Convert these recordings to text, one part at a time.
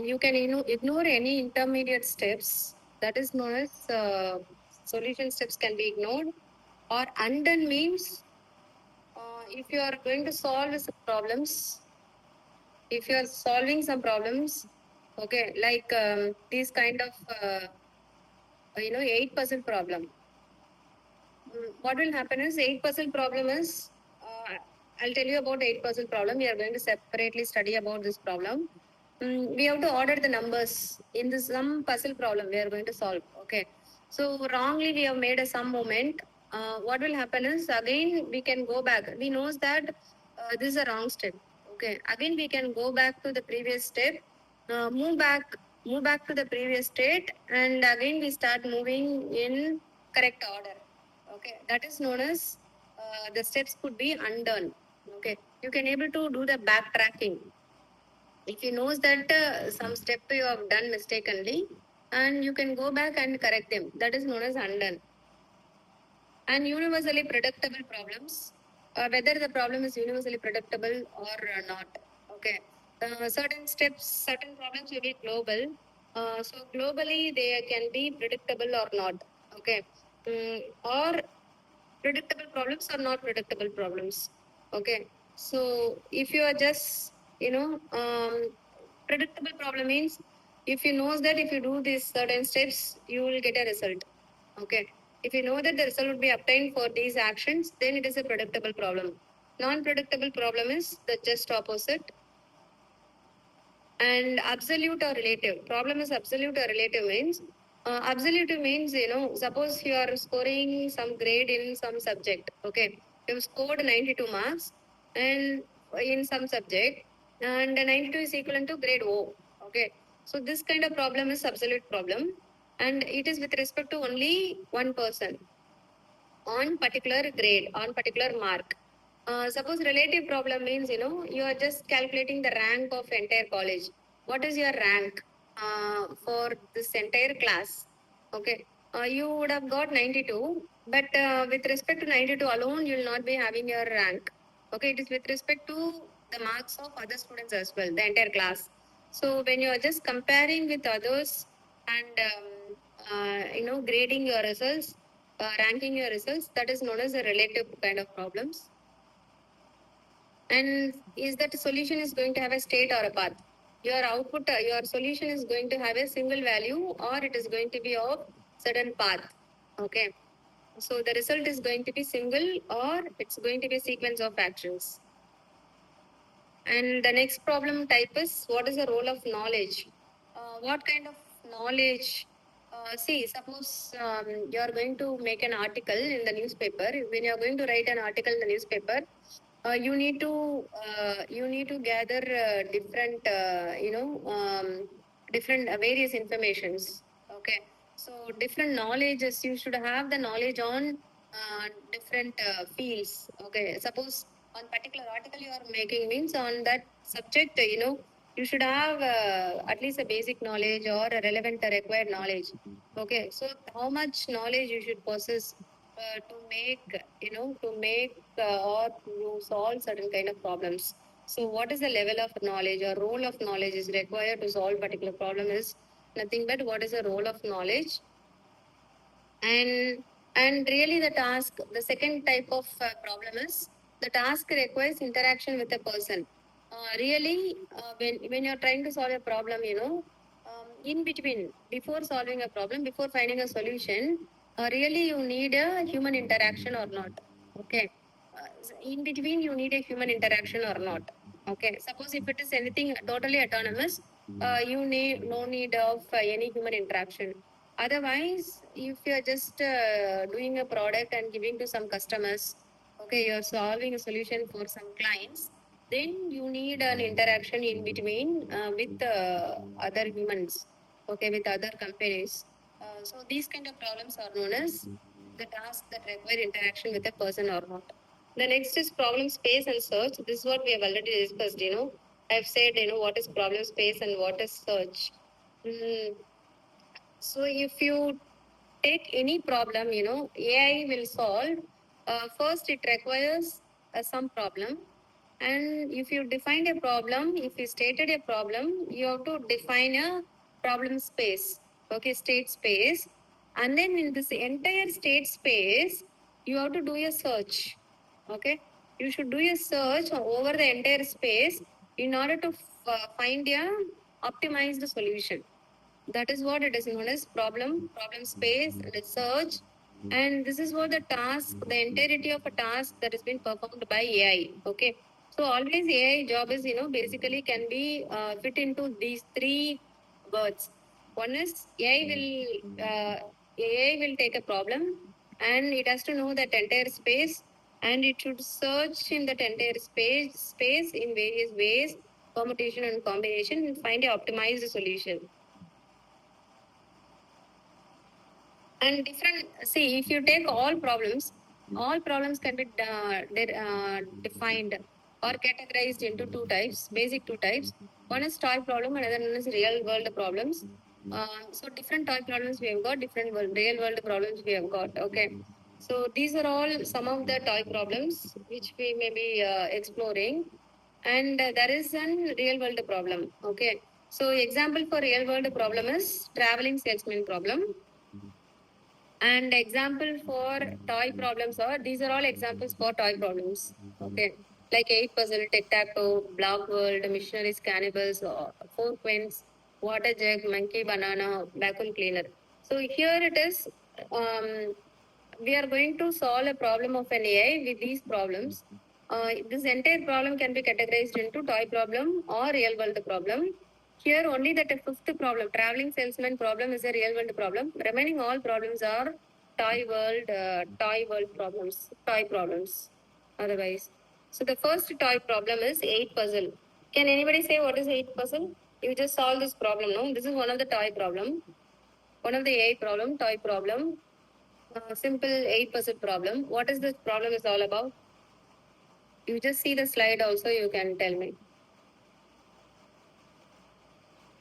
You can ignore any intermediate steps. That is known as solution steps can be ignored. Or undone means if you are going to solve some problems, if you are solving some problems, okay, like these kind of 8% problem. What will happen is 8% problem is I'll tell you about 8% problem. We are going to separately study about this problem. We have to order the numbers in this some puzzle problem we are going to solve. Okay. So wrongly we have made a sum moment. What will happen is again we can go back. We knows that this is a wrong step. Okay. Again we can go back to the previous step. Move back to the previous state, and again we start moving in correct order. Okay, that is known as the steps could be undone. Okay, you can able to do the backtracking if you knows that some step you have done mistakenly, and you can go back and correct them. That is known as undone. And universally predictable problems, whether the problem is universally predictable or not. Okay, certain steps, certain problems will be global. So globally they can be predictable or not. Okay, or predictable problems or not predictable problems. Okay, so if you are just predictable problem means if you knows that if you do these certain steps you will get a result. Okay, if you know that the result would be obtained for these actions, then it is a predictable problem. Non-predictable problem is the just opposite. And absolute or relative problem is absolute or relative means absolute means suppose you are scoring some grade in some subject. Okay, you scored 92 marks and in some subject, and 92 is equivalent to grade O. Okay, so this kind of problem is absolute problem, and it is with respect to only one person on particular grade, on particular mark. Suppose relative problem means you are just calculating the rank of entire college. What is your rank for this entire class? Okay, you would have got 92, but with respect to 92 alone, you will not be having your rank. Okay, it is with respect to the marks of other students as well, the entire class. So when you are just comparing with others and grading your results, ranking your results, that is known as a relative kind of problems. And is that solution is going to have a state or a path? Your output, your solution is going to have a single value, or it is going to be of certain path. Okay, so the result is going to be single, or it's going to be a sequence of actions. And the next problem type is what is the role of knowledge? What kind of knowledge? See, suppose you are going to make an article in the newspaper. When you are going to write an article in the newspaper, you need to gather different different various informations. Okay, so different knowledges. You should have the knowledge on different fields. Okay, suppose on particular article you are making means on that subject, you should have at least a basic knowledge or a relevant required knowledge. Okay, so how much knowledge you should possess to make or to solve certain kind of problems. So what is the level of knowledge or role of knowledge is required to solve particular problem is nothing but what is the role of knowledge. And really the task, the second type of problem is the task requires interaction with a person. Really, when you're trying to solve a problem, in between, before solving a problem, before finding a solution, really you need a human interaction or not. Okay, in between you need a human interaction or not. Okay, suppose if it is anything totally autonomous, you need no need of any human interaction. Otherwise, if you are just doing a product and giving to some customers, okay, you are solving a solution for some clients, then you need an interaction in between with other humans, okay, with other companies. So these kind of problems are known as the tasks that require interaction with a person or not. The next is problem space and search. This is what we have already discussed. I've said what is problem space and what is search. Mm, so if you take any problem, AI will solve. First, it requires some problem. And if you defined a problem, if you stated a problem, you have to define a problem space, okay, state space. And then in this entire state space, you have to do a search, okay. You should do a search over the entire space in order to find a optimized solution. That is what it is known as problem space, research, and this is what the task, the entirety of a task that has been performed by AI. Okay, so always AI job is basically can be fit into these three words. One is AI will take a problem and it has to know that entire space and it should search in that entire space in various ways, permutation and combination, and find a optimized solution. And different, see, if you take all problems can be defined or categorized into two types, basic two types. One is toy problem, another one is real world problems. So different toy problems we have got, different real world problems we have got. Okay, so these are all some of the toy problems which we may be exploring. And there is an real world problem. Okay, so example for real world problem is traveling salesman problem. And example for toy problems are, these are all examples for toy problems. Okay. Like 8 puzzle, tic-tac-toe, block world, missionaries, cannibals, four queens, water jug, monkey banana, vacuum cleaner. So here it is, we are going to solve a problem of an AI with these problems. This entire problem can be categorized into toy problem or real world problem. Here only that a fifth problem, traveling salesman problem, is a real world problem. Remaining all problems are toy world problems, toy problems. Otherwise, so the first toy problem is 8 puzzle. Can anybody say what is 8 puzzle? You just solve this problem, no? This is one of the toy problem, one of the 8 problem, toy problem. Simple 8 puzzle problem. What is this problem is all about? You just see the slide. Also, you can tell me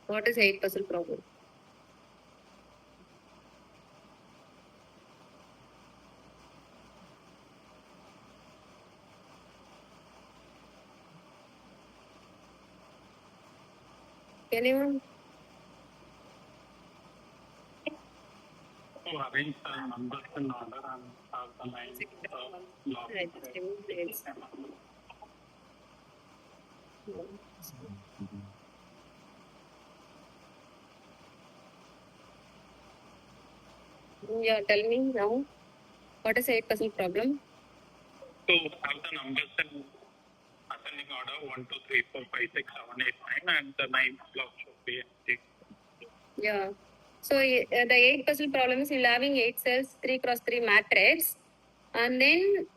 what is 8 puzzle problem. Anyone? To arrange the numbers in order and have the lines block. Right, just remove plates. Yeah, tell me now. What is 8 puzzle problem? To have the numbers in ascending order 1, 2, 3, 4, 5, 6, 7, 8, 9, and the ninth block should be empty. Yeah. So the 8 puzzle problem is you're having 8 cells, 3x3 matrix, and then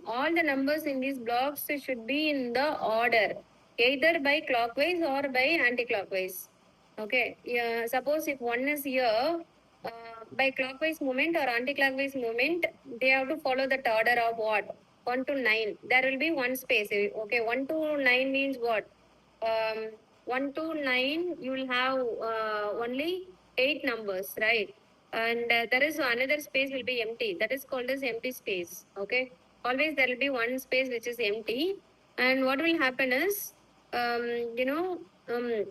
all the numbers in these blocks should be in the order, either by clockwise or by anti-clockwise. Okay. Yeah. Suppose if one is here, by clockwise movement or anti-clockwise movement, they have to follow that order of what? 1 to 9. There will be one space. Okay. 1 to 9 means what? 1 to 9, you will have only 8 numbers, right? And there is another space will be empty. That is called as empty space. Okay. Always there will be one space which is empty. And what will happen is, um, you know, um,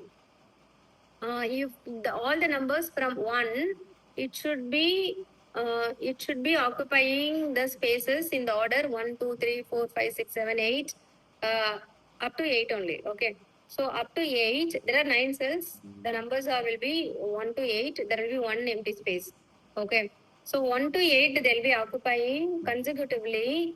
if all the numbers from 1, it should be occupying the spaces in the order 1, 2, 3, 4, 5, 6, 7, 8, up to 8 only. Okay. So up to 8, there are 9 cells. The numbers will be 1 to 8. There will be one empty space. Okay. So 1 to 8, they'll be occupying consecutively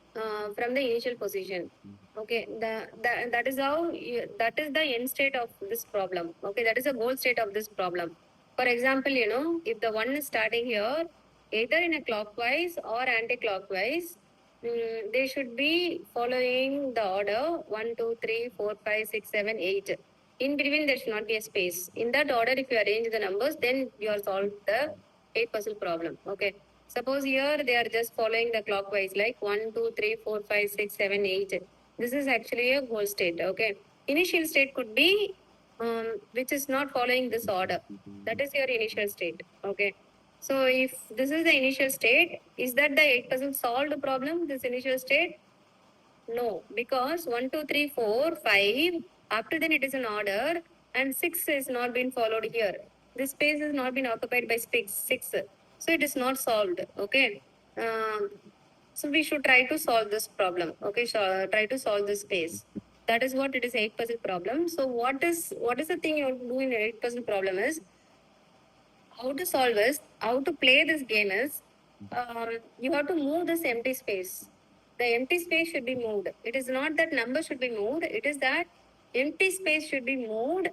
from the initial position. Okay, that is how that is the end state of this problem. Okay, that is the goal state of this problem. For example, if the one is starting here, either in a clockwise or anti-clockwise, they should be following the order 1, 2, 3, 4, 5, 6, 7, 8. In between, there should not be a space. In that order, if you arrange the numbers, then you are solved the 8 puzzle problem. Okay. Suppose here they are just following the clockwise, like 1, 2, 3, 4, 5, 6, 7, 8. This is actually a goal state. Okay. Initial state could be which is not following this order. That is your initial state. Okay. So if this is the initial state, is that the 8 puzzle solved problem, this initial state? No, because 1, 2, 3, 4, 5, after then it is an order, and 6 is not been followed here. This space has not been occupied by 6. So it is not solved. Okay. So we should try to solve this problem. Okay. So try to solve this space. That is what it is 8% problem. So what is the thing you have to do in 8% problem is how to solve is how to play this game is you have to move this empty space. The empty space should be moved. It is not that number should be moved, it is that empty space should be moved.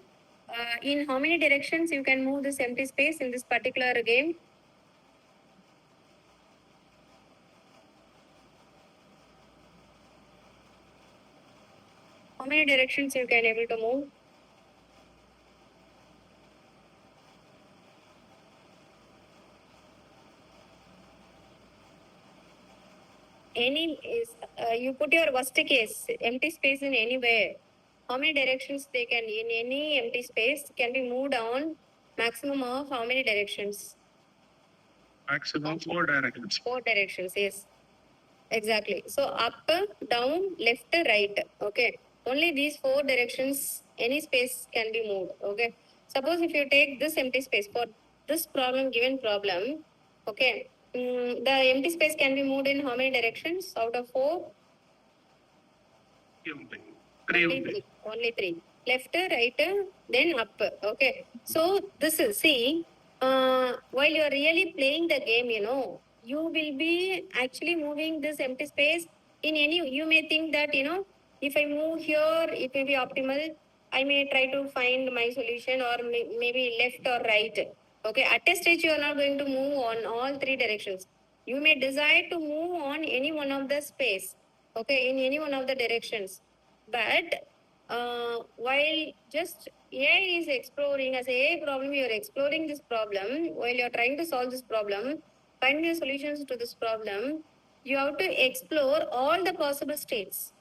In how many directions you can move this empty space in this particular game? How many directions you can able to move? Any is you put your worst case empty space in anywhere. How many directions they can in any empty space can be moved on maximum of how many directions? Maximum 4 directions. 4 directions, yes. Exactly. So up, down, left, right. Okay. Only these 4 directions, any space can be moved. Okay. Suppose if you take this empty space for this problem, given problem, okay, the empty space can be moved in how many directions out of 4? Only three. Only three. Left, right, then up. Okay. So this is see. While you are really playing the game, you will be actually moving this empty space in any. You may think that if I move here, it may be optimal. I may try to find my solution, or maybe left or right. Okay. At a stage, you are not going to move on all 3 directions. You may decide to move on any one of the space. Okay, in any one of the directions. But while just AI is exploring, as a problem, you are exploring this problem, while you are trying to solve this problem, find your solutions to this problem, you have to explore all the possible states.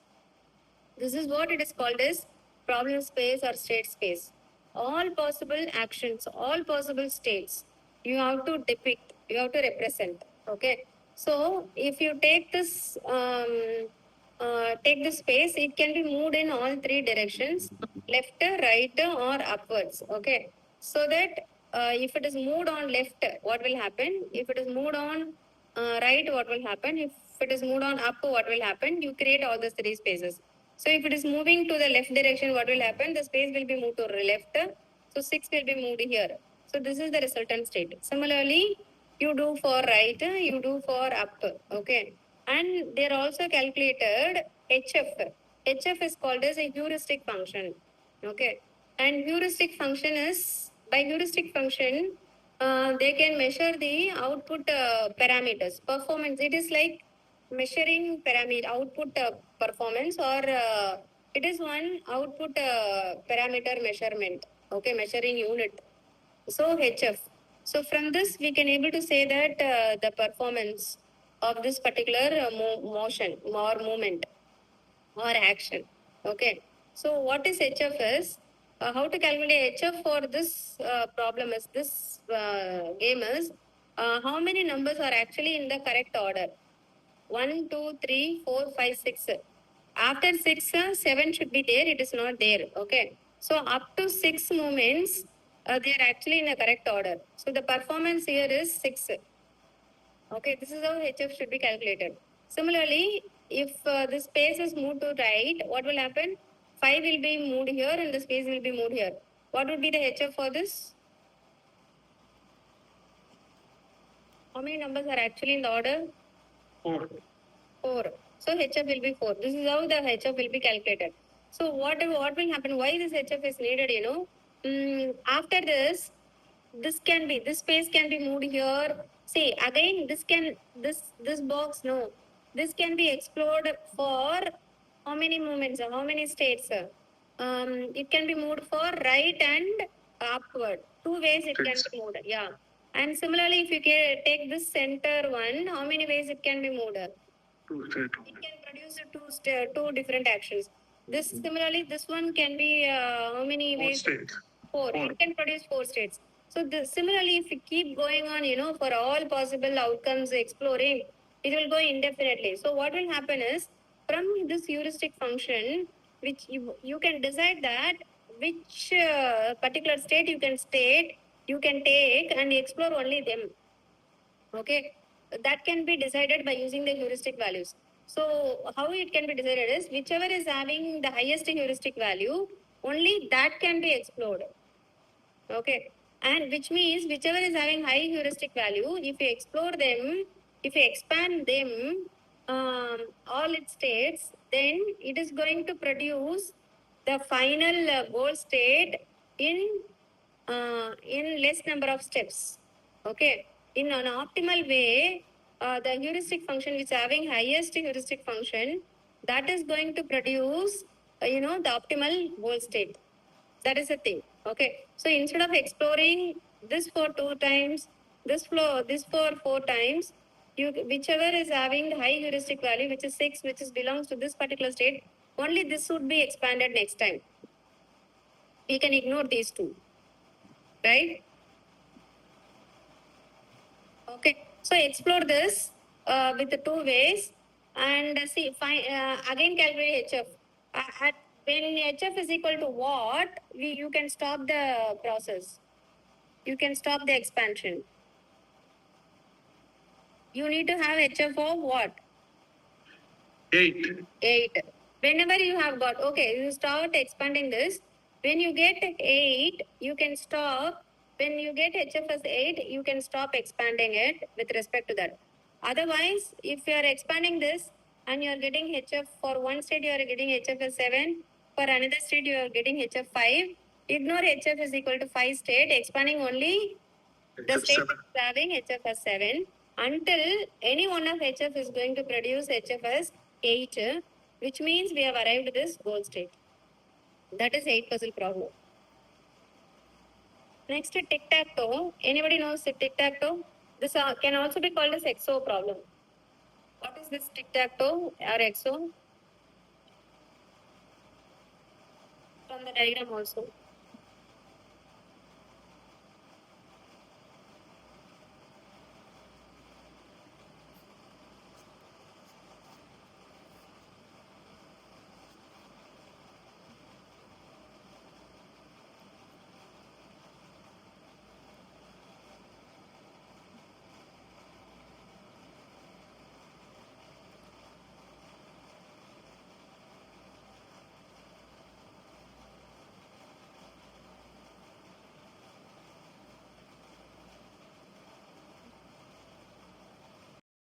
This is what it is called as problem space or state space. All possible actions, all possible states, you have to depict, you have to represent. Okay. So if you take this space, it can be moved in all 3 directions, left, right, or upwards. Okay. So that if it is moved on left, what will happen? If it is moved on right, what will happen? If it is moved on up, what will happen? You create all the 3 spaces. So if it is moving to the left direction, what will happen? The space will be moved to left. So 6 will be moved here. So this is the resultant state. Similarly, you do for right, you do for up. Okay. And they are also calculated HF. HF is called as a heuristic function. Okay. And heuristic function is, by heuristic function, they can measure the output parameters. Performance, it is like measuring parameter output performance, or it is one output parameter measurement. Okay, measuring unit. So HF. So from this we can able to say that the performance of this particular motion or movement or action. Okay. So what is HF is how to calculate HF for this problem is this game is how many numbers are actually in the correct order. 1, 2, 3, 4, 5, 6. After 6, 7 should be there. It is not there. Okay. So up to 6 movements, they are actually in a correct order. So the performance here is 6. Okay. This is how HF should be calculated. Similarly, if the space is moved to right, what will happen? 5 will be moved here and the space will be moved here. What would be the HF for this? How many numbers are actually in the order? 4. 4. So HF will be 4. This is how the HF will be calculated. So what will happen? Why this HF is needed? After this space can be moved here. See again, this box this can be explored for how many movements? How many states? It can be moved for right and upward. 2 ways it can be moved. Yeah. And similarly, if you take this center one, how many ways it can be moved? It can produce two different actions. This one can be how many ways? 4. It can produce 4 states. So similarly, if we keep going on, for all possible outcomes exploring, it will go indefinitely. So what will happen is from this heuristic function, which you can decide that which particular state you can take and explore only them. Okay, that can be decided by using the heuristic values. So how it can be decided is whichever is having the highest heuristic value, only that can be explored. Okay, and which means whichever is having high heuristic value, if you explore them, if you expand them, all its states, then it is going to produce the final goal state in less number of steps. Okay, in an optimal way, the heuristic function which is having highest heuristic function, that is going to produce the optimal goal state. That is the thing. Okay. So instead of exploring this for 2 times, this for 4 times, you whichever is having the high heuristic value, which is 6, which is belongs to this particular state, only this would be expanded next time. We can ignore these two. Right? Okay. So explore this with the 2 ways and see again calculate HF. When HF is equal to what, you can stop the process. You can stop the expansion. You need to have HF of what? 8. 8. Whenever you have got, okay, you start expanding this. When you get 8, you can stop. When you get HF as 8, you can stop expanding it with respect to that. Otherwise, if you are expanding this and you are getting HF for one state, you are getting HF as 7. For another state, you are getting HF 5. Ignore HF is equal to 5 state, expanding only the state is having HF as 7 until any one of HF is going to produce HF as 8, which means we have arrived at this goal state. That is 8 puzzle problem. Next, tic-tac-toe. Anybody knows tic-tac-toe? This can also be called as XO problem. What is this tic-tac-toe or XO? From the diagram also.